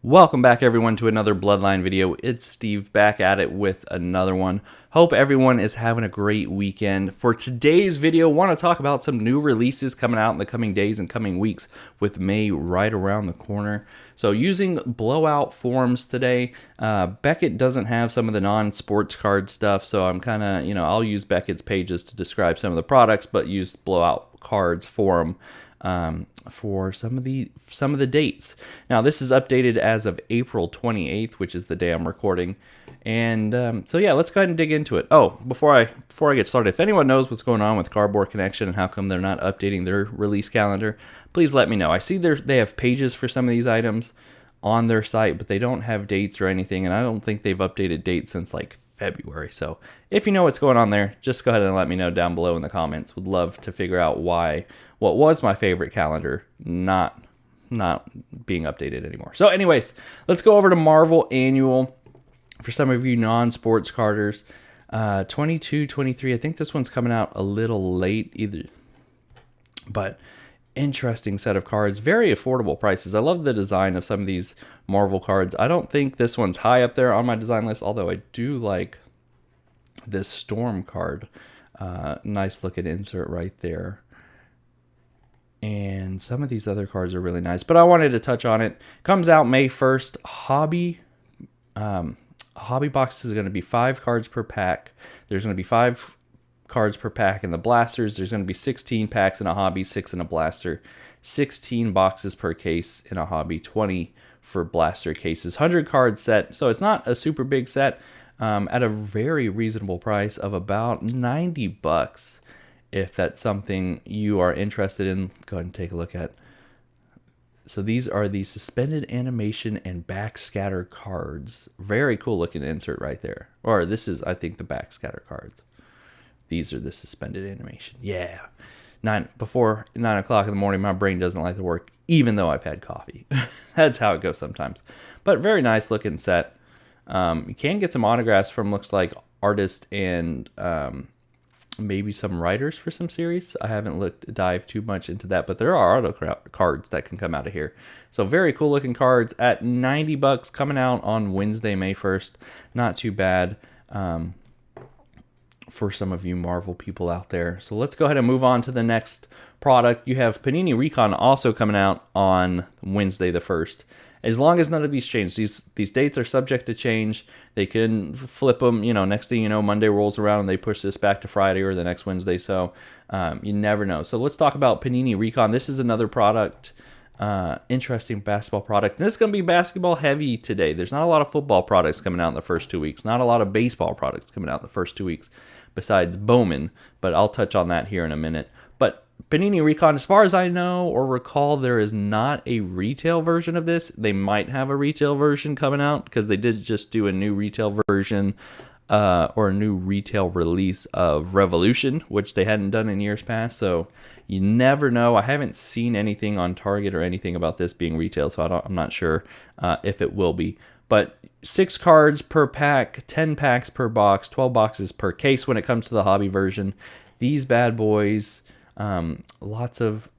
Welcome back everyone to another Bloodline video. It's Steve back at it with another one. Hope everyone is having a great weekend. For today's video, I want to talk about some new releases coming out in the coming days and coming weeks with May right around the corner. So using blowout forms today, Beckett doesn't have some of the non-sports card stuff, so I'm kind of, I'll use Beckett's pages to describe some of the products, but use blowout cards for them. For some of the dates. Now this is updated as of April 28th, which is the day I'm recording. And so yeah, let's go ahead and dig into it. Oh, before I get started, if anyone knows what's going on with Cardboard Connection and how come they're not updating their release calendar, please let me know. I see they have pages for some of these items on their site, but they don't have dates or anything, and I don't think they've updated dates since like February. So if you know what's going on there, just go ahead and let me know down below in the comments. Would love to figure out why what was my favorite calendar not being updated anymore. So anyways, let's go over to Marvel Annual. For some of you non-sports carders, 22, 23, I think this one's coming out a little late either, but interesting set of cards, very affordable prices. I love the design of some of these Marvel cards. I don't think this one's high up there on my design list, although I do like this Storm card. Nice looking insert right there. And some of these other cards are really nice, but I wanted to touch on it. Comes out May 1st. Hobby box is going to be 5 cards per pack. There's going to be 5 cards per pack in the blasters. There's going to be 16 packs in a hobby, 6 in a blaster, 16 boxes per case in a hobby, 20 for blaster cases, 100 card set. So it's not a super big set, at a very reasonable price of about $90. If that's something you are interested in, go ahead and take a look at. So these are the suspended animation and backscatter cards. Very cool looking insert right there. Or this is, I think, the backscatter cards. These are the suspended animation. Yeah. Before 9 o'clock in the morning, my brain doesn't like to work, even though I've had coffee. That's how it goes sometimes. But very nice looking set. You can get some autographs from, looks like, artists and maybe some writers for some series. I haven't dived too much into that, but there are auto cards that can come out of here. So very cool looking cards at $90 coming out on Wednesday, May 1st. Not too bad for some of you Marvel people out there. So let's go ahead and move on to the next product. You have Panini Recon also coming out on Wednesday the 1st. As long as none of these change, these dates are subject to change. They can flip them, next thing you know, Monday rolls around and they push this back to Friday or the next Wednesday. So you never know. So let's talk about Panini Recon. This is another product, interesting basketball product. And this is going to be basketball heavy today. There's not a lot of football products coming out in the first 2 weeks. Not a lot of baseball products coming out in the first 2 weeks besides Bowman. But I'll touch on that here in a minute. But Panini Recon, as far as I know or recall, there is not a retail version of this. They might have a retail version coming out because they did just do a new retail version or a new retail release of Revolution, which they hadn't done in years past. So you never know. I haven't seen anything on Target or anything about this being retail, so I'm not sure if it will be. But 6 cards per pack, 10 packs per box, 12 boxes per case when it comes to the hobby version. These bad boys... lots of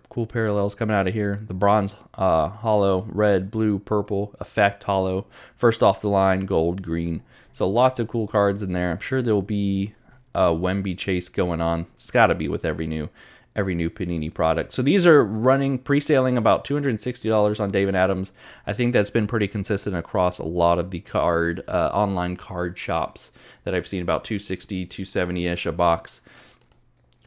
cool parallels coming out of here. The bronze hollow, red, blue, purple, effect hollow, first off the line, gold, green. So lots of cool cards in there. I'm sure there'll be a Wemby chase going on. It's got to be with every new Panini product. So these are running pre-sailing about $260 on David Adams. I think that's been pretty consistent across a lot of the online card shops that I've seen, about $260, $270-ish a box.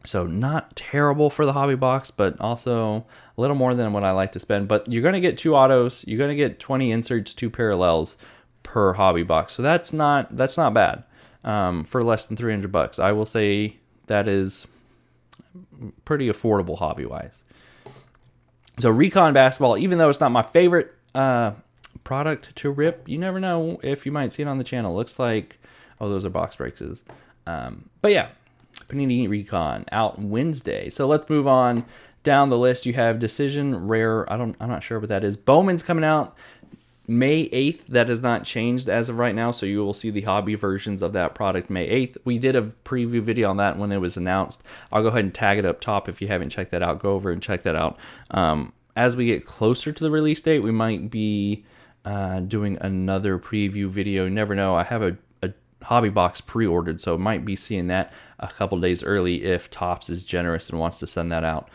So not terrible for the hobby box, but also a little more than what I like to spend. But you're going to get 2 autos. You're going to get 20 inserts, 2 parallels per hobby box. So that's not bad for less than $300. I will say that is pretty affordable hobby-wise. So Recon Basketball, even though it's not my favorite product to rip, you never know if you might see it on the channel. Looks like, oh, those are box breaks. But yeah. Panini Recon out Wednesday. So let's move on down the list. You have Decision Rare. I'm not sure what that is. Bowman's coming out May 8th. That has not changed as of right now. So you will see the hobby versions of that product May 8th. We did a preview video on that when it was announced. I'll go ahead and tag it up top if you haven't checked that out. Go over and check that out. As we get closer to the release date, we might be doing another preview video. You never know. I have a hobby box pre-ordered, so might be seeing that a couple days early if Topps is generous and wants to send that out.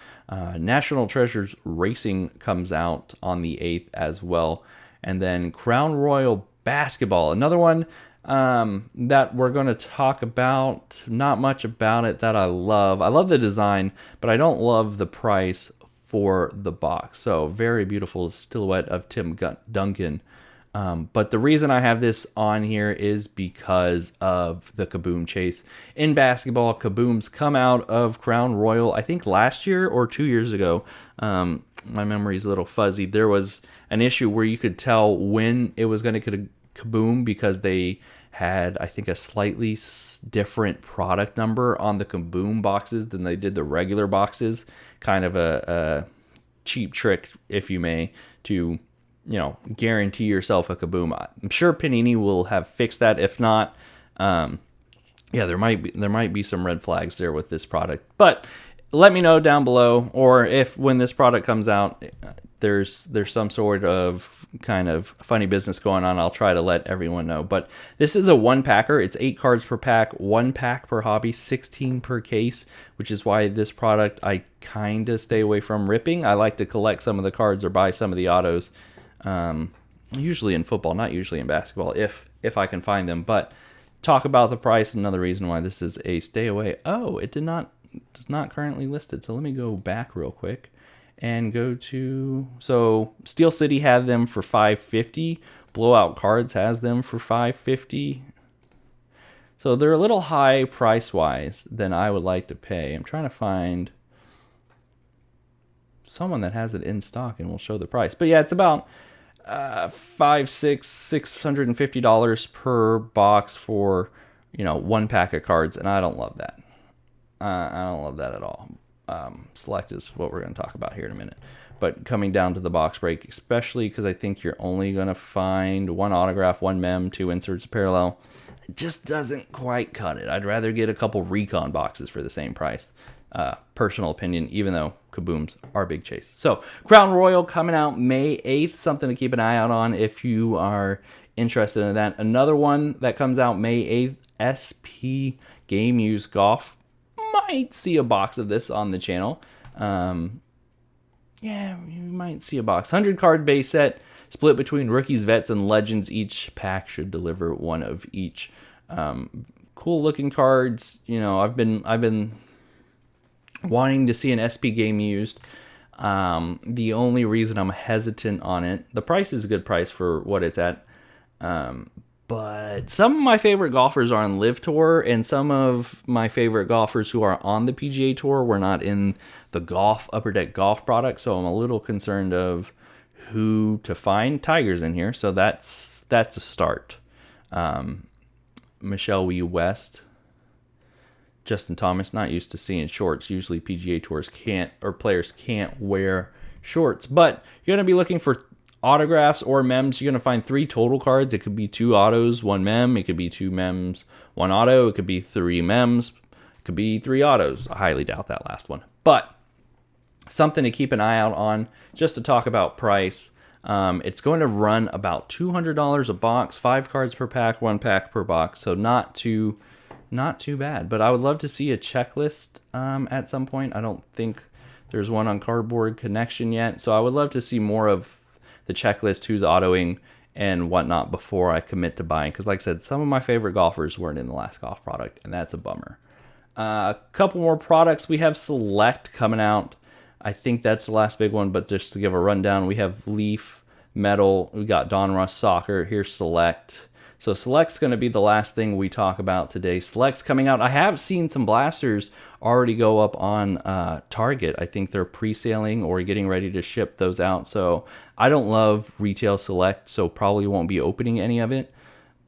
National Treasures Racing comes out on the 8th as well. And then Crown Royale Basketball, another one that we're going to talk about. Not much about it that I love. I love the design, but I don't love the price for the box. So very beautiful silhouette of Tim Duncan. But the reason I have this on here is because of the Kaboom chase. In basketball, Kabooms come out of Crown Royale, I think last year or 2 years ago. My memory's a little fuzzy. There was an issue where you could tell when it was going to get a Kaboom because they had, I think, a slightly different product number on the Kaboom boxes than they did the regular boxes. Kind of a cheap trick, if you may, to guarantee yourself a Kaboom. I'm sure Panini will have fixed that. If not, there might be some red flags there with this product. But let me know down below, or if when this product comes out, there's some sort of kind of funny business going on, I'll try to let everyone know. But this is a 1-packer. It's 8 cards per pack, 1 pack per hobby, 16 per case, which is why this product I kind of stay away from ripping. I like to collect some of the cards or buy some of the autos. Usually in football, not usually in basketball, if I can find them. But talk about the price. Another reason why this is a stay away. Oh, it's not currently listed. So let me go back real quick and go to, so Steel City had them for $5.50. Blowout Cards has them for $5.50. So they're a little high price wise than I would like to pay. I'm trying to find someone that has it in stock and will show the price. But yeah, it's about $650 per box for 1 pack of cards, and I don't love that. I don't love that at all. Select is what we're going to talk about here in a minute. But coming down to the box break, especially because I think you're only going to find 1 autograph, 1 mem, 2 inserts, parallel, it just doesn't quite cut it. I'd rather get a couple Recon boxes for the same price. Personal opinion, even though Kabooms are a big chase. So Crown Royale coming out May 8th, something to keep an eye out on if you are interested in that. Another one that comes out May 8th, SP Game Use Golf. Might see a box of this on the channel. Yeah, you might see a box. 100 card base set, split between rookies, vets, and legends. Each pack should deliver 1 of each. Cool looking cards. I've been wanting to see an SP game used. The only reason I'm hesitant on it, the price is a good price for what it's at. But some of my favorite golfers are on Live Tour, and some of my favorite golfers who are on the PGA Tour were not in the Upper Deck Golf product, so I'm a little concerned of who to find. Tiger's in here, so that's a start. Michelle Wee West, Justin Thomas, not used to seeing shorts. Usually PGA Tours players can't wear shorts, but you're going to be looking for autographs or mems. You're going to find 3 total cards. It could be 2 autos, 1 mem. It could be 2 mems, 1 auto. It could be 3 mems. It could be 3 autos. I highly doubt that last one. But something to keep an eye out on, just to talk about price. It's going to run about $200 a box, 5 cards per pack, 1 pack per box. So not too bad. But I would love to see a checklist at some point. I don't think there's one on Cardboard Connection yet. So I would love to see more of the checklist, who's autoing and whatnot, before I commit to buying. Because like I said, some of my favorite golfers weren't in the last golf product, and that's a bummer. A couple more products. We have Select coming out. I think that's the last big one, but just to give a rundown, we have Leaf, Metal, we got Donruss Soccer, here's Select. So Select's going to be the last thing we talk about today. Select's coming out. I have seen some blasters already go up on Target. I think they're pre-sailing or getting ready to ship those out. So I don't love retail Select, so probably won't be opening any of it.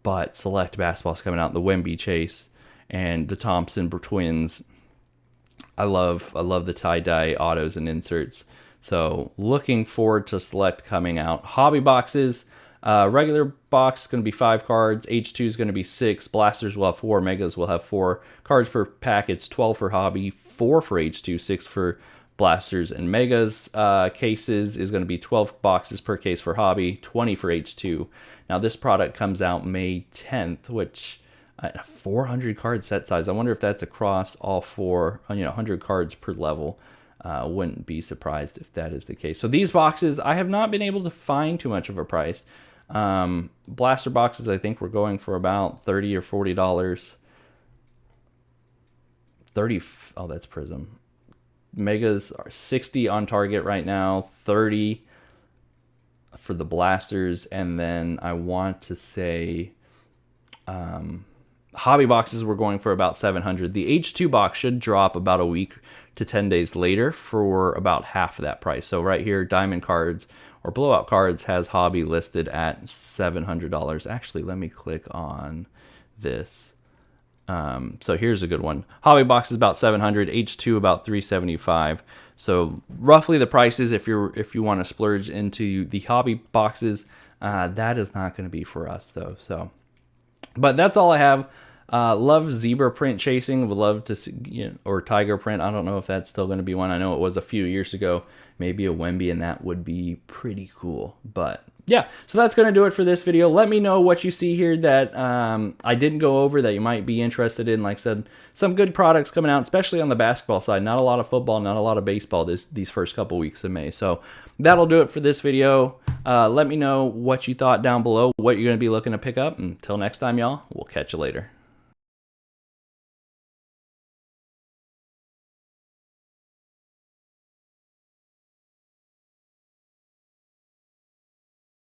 But Select basketball's coming out. The Wemby Chase and the Thompson Twins. I love the tie-dye autos and inserts. So looking forward to Select coming out. Hobby boxes. Regular box is going to be 5 cards. H2 is going to be 6. Blasters will have 4. Megas will have 4. Cards per pack, it's 12 for hobby, 4 for H2, 6 for Blasters and Megas cases is going to be 12 boxes per case for hobby, 20 for H2. Now this product comes out May 10th, which 400 card set size. I wonder if that's across all four, 100 cards per level. Wouldn't be surprised if that is the case. So these boxes, I have not been able to find too much of a price. Blaster boxes, I think we're going for about $30 or $40. 30, oh, that's Prism. Megas are 60 on Target right now, 30 for the blasters, and then I want to say hobby boxes we're going for about 700. The H2 box should drop about a week to 10 days later for about half of that price. So right here, Diamond Cards or Blowout Cards has hobby listed at $700. Actually, let me click on this. So here's a good one. Hobby box is about 700, H2 about 375. So roughly the prices if you want to splurge into the hobby boxes, that is not going to be for us though. So, but that's all I have. Love zebra print chasing. Would love to see, or tiger print. I don't know if that's still going to be one. I know it was a few years ago. Maybe a Wemby, and that would be pretty cool. But yeah, so that's going to do it for this video. Let me know what you see here that I didn't go over that you might be interested in. Like I said, some good products coming out, especially on the basketball side. Not a lot of football, not a lot of baseball these first couple weeks of May. So that'll do it for this video. Let me know what you thought down below, what you're going to be looking to pick up. Until next time, y'all, we'll catch you later.